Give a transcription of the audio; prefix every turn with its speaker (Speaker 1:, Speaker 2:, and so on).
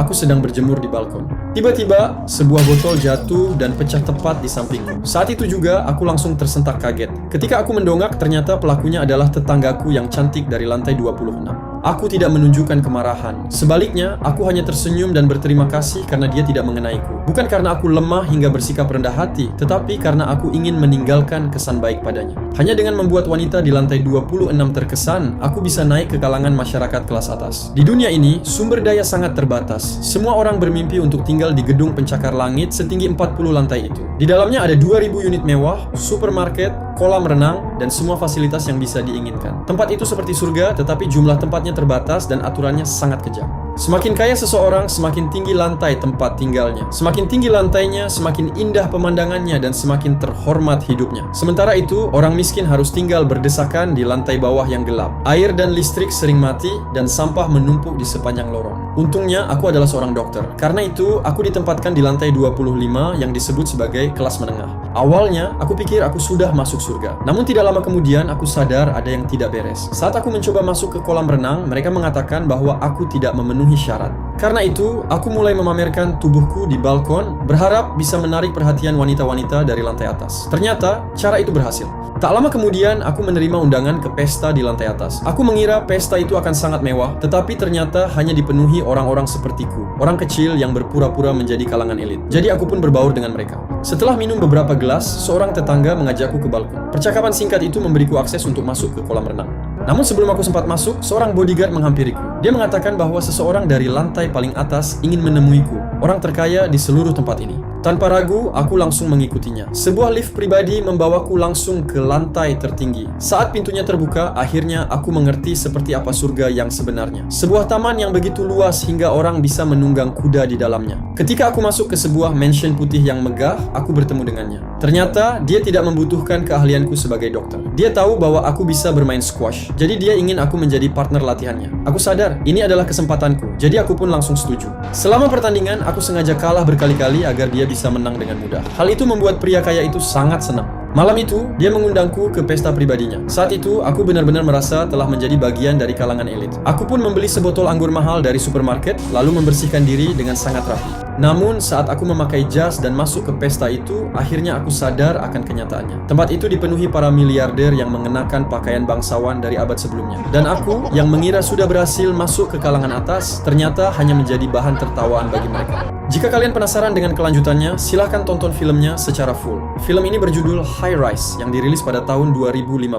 Speaker 1: aku sedang berjemur di balkon. Tiba-tiba, sebuah botol jatuh dan pecah tepat di sampingku. Saat itu juga, aku langsung tersentak kaget. Ketika aku mendongak, ternyata pelakunya adalah tetanggaku yang cantik dari lantai 26. Aku tidak menunjukkan kemarahan. Sebaliknya, aku hanya tersenyum dan berterima kasih karena dia tidak mengenaiku. Bukan karena aku lemah hingga bersikap rendah hati, tetapi karena aku ingin meninggalkan kesan baik padanya. Hanya dengan membuat wanita di lantai 26 terkesan, aku bisa naik ke kalangan masyarakat kelas atas. Di dunia ini, sumber daya sangat terbatas. Semua orang bermimpi untuk tinggal di gedung pencakar langit setinggi 40 lantai itu. Di dalamnya ada 2000 unit mewah, supermarket, kolam renang, dan semua fasilitas yang bisa diinginkan. Tempat itu seperti surga, tetapi jumlah tempatnya terbatas dan aturannya sangat kejam. Semakin kaya seseorang, semakin tinggi lantai tempat tinggalnya. Semakin tinggi lantainya, semakin indah pemandangannya dan semakin terhormat hidupnya. Sementara itu, orang miskin harus tinggal berdesakan di lantai bawah yang gelap. Air dan listrik sering mati dan sampah menumpuk di sepanjang lorong. Untungnya, aku adalah seorang dokter. Karena itu, aku ditempatkan di lantai 25 yang disebut sebagai kelas menengah. Awalnya, aku pikir aku sudah masuk surga. Namun tidak lama kemudian, aku sadar ada yang tidak beres. Saat aku mencoba masuk ke kolam renang, mereka mengatakan bahwa aku tidak memenuhi syarat. Karena itu, aku mulai memamerkan tubuhku di balkon, berharap bisa menarik perhatian wanita-wanita dari lantai atas. Ternyata, cara itu berhasil. Tak lama kemudian, aku menerima undangan ke pesta di lantai atas. Aku mengira pesta itu akan sangat mewah, tetapi ternyata hanya dipenuhi orang-orang sepertiku. Orang kecil yang berpura-pura menjadi kalangan elit. Jadi aku pun berbaur dengan mereka. Setelah minum beberapa gelas, seorang tetangga mengajakku ke balkon. Percakapan singkat itu memberiku akses untuk masuk ke kolam renang. Namun sebelum aku sempat masuk, seorang bodyguard menghampiriku. Dia mengatakan bahwa seseorang dari lantai paling atas ingin menemuiku, orang terkaya di seluruh tempat ini. Tanpa ragu, aku langsung mengikutinya. Sebuah lift pribadi membawaku langsung ke lantai tertinggi. Saat pintunya terbuka, akhirnya aku mengerti seperti apa surga yang sebenarnya. Sebuah taman yang begitu luas hingga orang bisa menunggang kuda di dalamnya. Ketika aku masuk ke sebuah mansion putih yang megah, aku bertemu dengannya. Ternyata, dia tidak membutuhkan keahlianku sebagai dokter. Dia tahu bahwa aku bisa bermain squash. Jadi dia ingin aku menjadi partner latihannya. Aku sadar, ini adalah kesempatanku. Jadi aku pun langsung setuju. Selama pertandingan, aku sengaja kalah berkali-kali agar dia bisa menang dengan mudah. Hal itu membuat pria kaya itu sangat senang. Malam itu, dia mengundangku ke pesta pribadinya. Saat itu, aku benar-benar merasa telah menjadi bagian dari kalangan elit. Aku pun membeli sebotol anggur mahal dari supermarket, lalu membersihkan diri dengan sangat rapi. Namun, saat aku memakai jas dan masuk ke pesta itu, akhirnya aku sadar akan kenyataannya. Tempat itu dipenuhi para miliarder yang mengenakan pakaian bangsawan dari abad sebelumnya. Dan aku, yang mengira sudah berhasil masuk ke kalangan atas, ternyata hanya menjadi bahan tertawaan bagi mereka. Jika kalian penasaran dengan kelanjutannya, silahkan tonton filmnya secara full. Film ini berjudul High Rise yang dirilis pada tahun 2015.